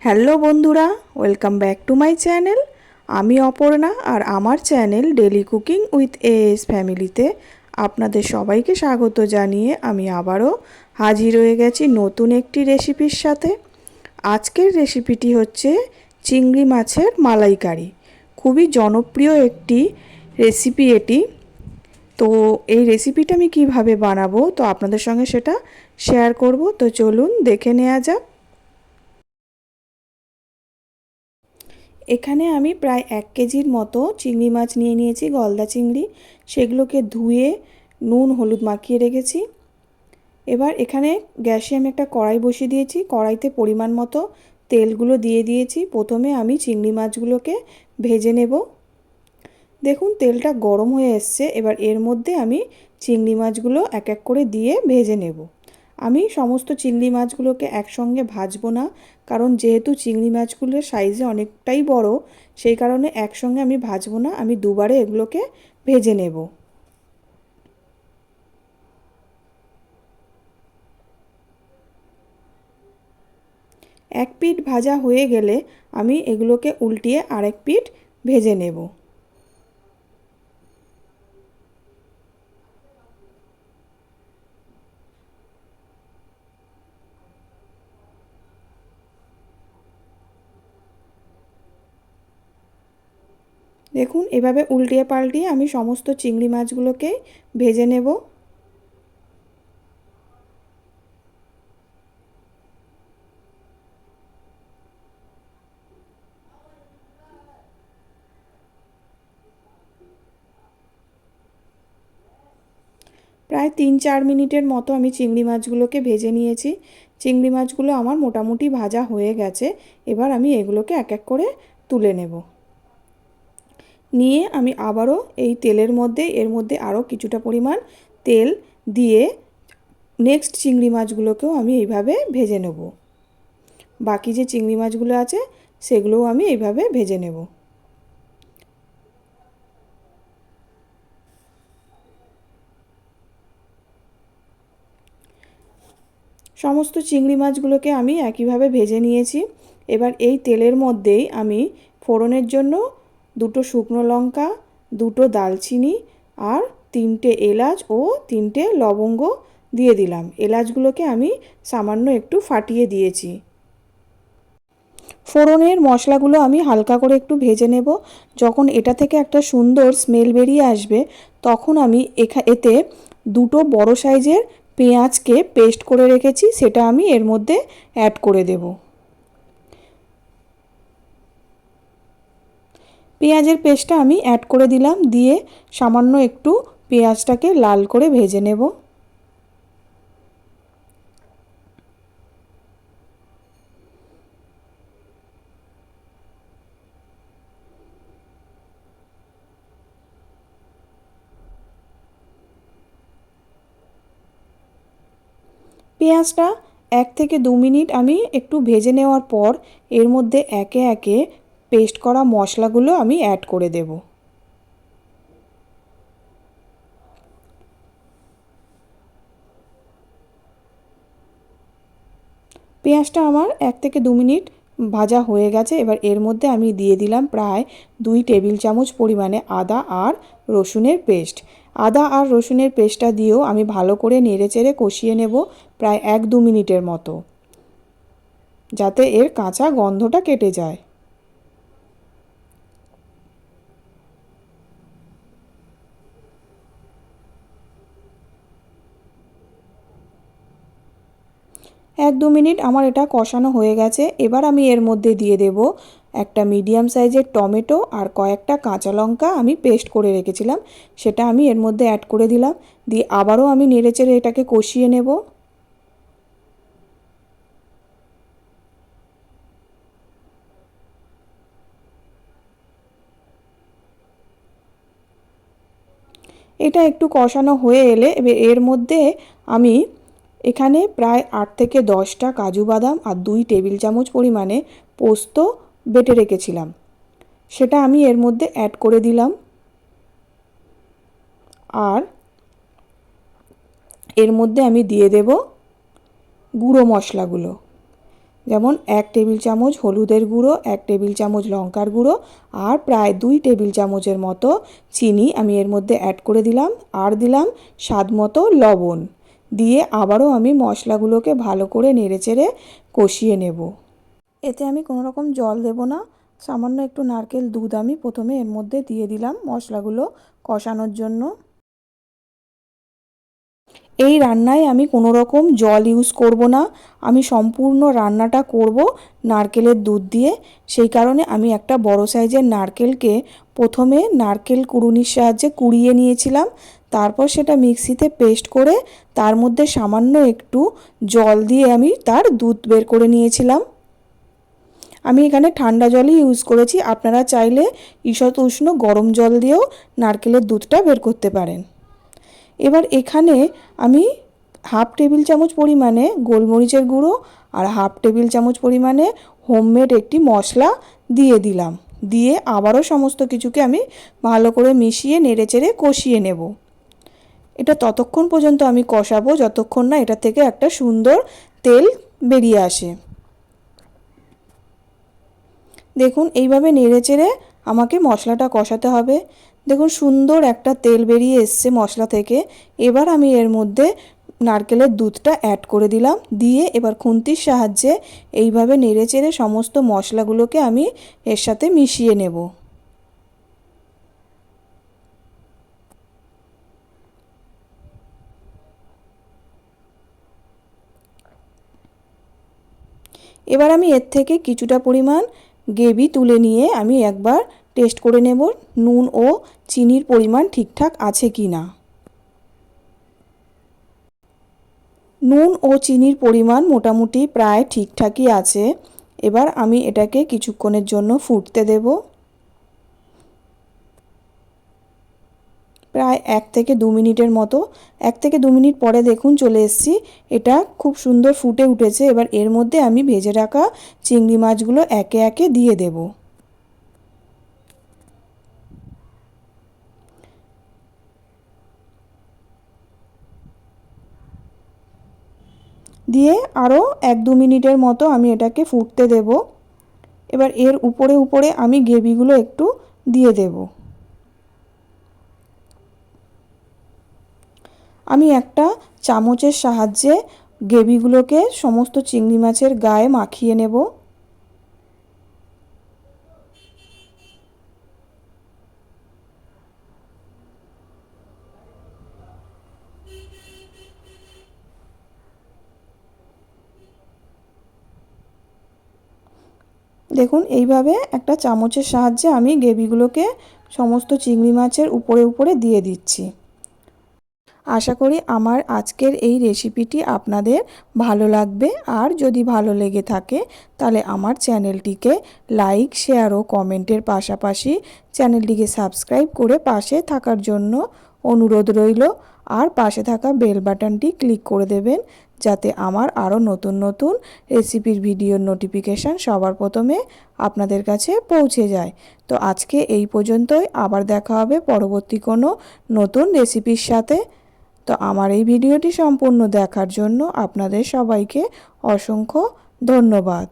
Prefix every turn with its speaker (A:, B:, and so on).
A: Hello বন্ধুরা, welcome back to my channel. আমি অপর্ণা আর আমার channel daily cooking with as ফ্যামিলিতে আপনাদের সবাইকে স্বাগত জানিয়ে আমি আবারও হাজির হয়ে গেছি নতুন একটি রেসিপির সাথে। আজকের রেসিপিটি হচ্ছে চিংড়ি মাছের মালাইকারি। খুবই জনপ্রিয় একটি রেসিপি এটি। তো এই রেসিপিটা আমি কিভাবে বানাবো তো আপনাদের সঙ্গে সেটা শেয়ার করব। তো চলুন দেখে নেওয়া যাক। এখানে আমি প্রায় 1 কেজির মতো চিংড়ি মাছ নিয়ে নিয়েছি, গলদা চিংড়ি। সেগুলোকে ধুয়ে নুন হলুদ মাখিয়ে রেখেছি। এবার এখানে গ্যাসে আমি একটা কড়াই বসিয়ে দিয়েছি। কড়াইতে পরিমাণ মতো তেলগুলো দিয়ে দিয়েছি। প্রথমে আমি চিংড়ি মাছগুলোকে ভেজে নেব। দেখুন তেলটা গরম হয়ে এসছে। এবার এর মধ্যে আমি চিংড়ি মাছগুলো এক এক করে দিয়ে ভেজে নেব। আমি সমস্ত চিংড়ি মাছগুলোকে একসঙ্গে ভাজবো না, কারণ যেহেতু চিংড়ি মাছগুলোর সাইজে অনেকটাই বড়, সেই কারণে একসঙ্গে আমি ভাজবো না, আমি দুবারে এগুলোকে ভেজে নেব। এক পিঠ ভাজা হয়ে গেলে আমি এগুলোকে উল্টিয়ে আরেক পিঠ ভেজে নেব। দেখুন এভাবে উল্টিয়ে পাল্টিয়ে আমি সমস্ত চিংড়ি মাছগুলোকে ভেজে নেব। প্রায় 3-4 মিনিটের মতো আমি চিংড়ি মাছগুলোকে ভেজে নিয়েছি। চিংড়ি মাছগুলো আমার মোটামুটি ভাজা হয়ে গেছে। এবার আমি এগুলোকে এক এক করে তুলে নেব। নিয়ে আমি আবারও এই তেলের মধ্যে এর মধ্যে আরও কিছুটা পরিমাণ তেল দিয়ে নেক্সট চিংড়ি মাছগুলোকেও আমি এইভাবে ভেজে নেব। বাকি যে চিংড়ি মাছগুলো আছে সেগুলোও আমি এইভাবে ভেজে নেব। সমস্ত চিংড়ি মাছগুলোকে আমি একইভাবে ভেজে নিয়েছি। এবার এই তেলের মধ্যেই আমি ফোড়নের জন্য 2টো শুকনো লঙ্কা, 2টো দালচিনি আর 3টে এলাচ ও 3টে লবঙ্গ দিয়ে দিলাম। এলাচগুলোকে আমি সামান্য একটু ফাটিয়ে দিয়েছি। ফোড়নের মশলাগুলো আমি হালকা করে একটু ভেজে নেব। যখন এটা থেকে একটা সুন্দর স্মেল বেরিয়ে আসবে, তখন আমি এতে 2টো বড় সাইজের পেঁয়াজকে পেস্ট করে রেখেছি সেটা আমি এর মধ্যে অ্যাড করে দেব। পেঁয়াজের পেস্টটা আমি অ্যাড করে দিলাম, দিয়ে সামান্য একটু পেঁয়াজটাকে লাল করে ভেজে নেব। পেঁয়াজটা 1 থেকে 2 মিনিট আমি একটু ভেজে নেওয়ার পর এর মধ্যে একে একে পেস্ট করা মশলাগুলো আমি অ্যাড করে দেব। পেঁয়াজটা আমার 1 থেকে 2 মিনিট ভাজা হয়ে গেছে। এবার এর মধ্যে আমি দিয়ে দিলাম প্রায় 2 টেবিল চামচ পরিমাণে আদা আর রসুনের পেস্ট। আদা আর রসুনের পেস্টটা দিয়েও আমি ভালো করে নেড়েচেড়ে কষিয়ে নেব প্রায় 1-2 মিনিটের মতো, যাতে এর কাঁচা গন্ধটা কেটে যায়। এক দু মিনিট আমার এটা কষানো হয়ে গেছে। এবার আমি এর মধ্যে দিয়ে দেব একটা মিডিয়াম সাইজের টমেটো আর কয়েকটা কাঁচা লঙ্কা আমি পেস্ট করে রেখেছিলাম, সেটা আমি এর মধ্যে অ্যাড করে দিলাম। দিয়ে আবারও আমি নেড়েচেড়ে এটাকে কষিয়ে নেব। এটা একটু কষানো হয়ে এলে এবার এর মধ্যে আমি এখানে প্রায় 8 থেকে 10টা কাজু বাদাম আর 2 টেবিল চামচ পরিমাণে পোস্ত বেটে রেখেছিলাম, সেটা আমি এর মধ্যে অ্যাড করে দিলাম। আর এর মধ্যে আমি দিয়ে দেব গুঁড়ো মশলাগুলো। যেমন 1 টেবিল চামচ হলুদের গুঁড়ো, 1 টেবিল চামচ লঙ্কার গুঁড়ো আর প্রায় 2 টেবিল চামচের মতো চিনি আমি এর মধ্যে অ্যাড করে দিলাম। আর দিলাম স্বাদ মতো লবণ। দিয়ে আবারও আমি মশলাগুলোকে ভালো করে নেড়েচেড়ে কষিয়ে নেব। এতে আমি কোনো রকম জল দেব না, সামান্য একটু নারকেল দুধ আমি প্রথমে এর মধ্যে দিয়ে দিলাম মশলাগুলো কষানোর জন্য। এই রান্নায় আমি কোনো রকম জল ইউজ করব না, আমি সম্পূর্ণ রান্নাটা করব নারকেলের দুধ দিয়ে। সেই কারণে আমি একটা বড় সাইজের নারকেলকে প্রথমে নারকেল কুড়ুনির সাহায্যে কুড়িয়ে নিয়েছিলাম, তারপর সেটা মিক্সিতে পেস্ট করে তার মধ্যে সামান্য একটু জল দিয়ে আমি তার দুধ বের করে নিয়েছিলাম। আমি এখানে ঠান্ডা জলই ইউজ করেছি, আপনারা চাইলে ঈষৎ উষ্ণ গরম জল দিয়েও নারকেলের দুধটা বের করতে পারেন। এবার এখানে আমি হাফ টেবিল চামচ পরিমাণে গোলমরিচের গুঁড়ো আর হাফ টেবিল চামচ পরিমাণে হোমমেড একটি মশলা দিয়ে দিলাম। দিয়ে আবারও সমস্ত কিছুকে আমি ভালো করে মিশিয়ে নেড়েচেড়ে কষিয়ে নেব। এটা ততক্ষণ পর্যন্ত আমি কষাবো যতক্ষণ না এটা থেকে একটা সুন্দর তেল বেরিয়ে আসে। দেখুন এইভাবে নেড়েচেড়ে আমাকে মশলাটা কষাতে হবে। দেখুন সুন্দর একটা তেল বেরিয়ে এসছে মশলা থেকে। এবার আমি এর মধ্যে নারকেলের দুধটা অ্যাড করে দিলাম। দিয়ে এবার খুন্তির সাহায্যে এইভাবে নেড়েচেড়ে সমস্ত মশলাগুলোকে আমি এর সাথে মিশিয়ে নেব। এবার আমি এর থেকে কিছুটা পরিমাণ গ্রেভি তুলে নিয়ে আমি একবার টেস্ট করে নেব নুন ও চিনির পরিমাণ ঠিকঠাক আছে কি না। নুন ও চিনির পরিমাণ মোটামুটি প্রায় ঠিকঠাকই আছে। এবার আমি এটাকে কিছুক্ষণের জন্য ফুটতে দেব। প্রায় 1 থেকে 2 মিনিটের মতো। 1 থেকে 2 মিনিট পরে দেখুন চলে এসেছি, এটা খুব সুন্দর ফুটে উঠেছে। এবার এর মধ্যে আমি ভেজে রাখা চিংড়ি মাছগুলো একে একে দিয়ে দেব। দিয়ে আরও 1-2 মিনিটের মতো আমি এটাকে ফুটতে দেব। এবার এর উপরে উপরে আমি গ্রেভিগুলো একটু দিয়ে দেব। আমি একটা চামচের সাহায্যে গ্রেভিগুলোকে সমস্ত চিংড়ি মাছের গায়ে মাখিয়ে নেব। দেখুন এইভাবে একটা চামচের সাহায্যে আমি গ্রেভিগুলোকে সমস্ত চিংড়ি মাছের উপরে উপরে দিয়ে দিচ্ছি। আশা করি আমার আজকের এই রেসিপিটি আপনাদের ভালো লাগবে। আর যদি ভালো লেগে থাকে তাহলে আমার চ্যানেলটিকে লাইক, শেয়ার ও কমেন্টের পাশাপাশি চ্যানেলটিকে সাবস্ক্রাইব করে পাশে থাকার জন্য অনুরোধ রইল। আর পাশে থাকা বেল বাটনটি ক্লিক করে দেবেন যাতে আমার আরও নতুন নতুন রেসিপির ভিডিওর নোটিফিকেশান সবার প্রথমে আপনাদের কাছে পৌঁছে যায়। তো আজকে এই পর্যন্তই, আবার দেখা হবে পরবর্তী কোনো নতুন রেসিপির সাথে। তো আমার এই ভিডিওটি সম্পূর্ণ দেখার জন্য আপনাদের সবাইকে অসংখ্য ধন্যবাদ।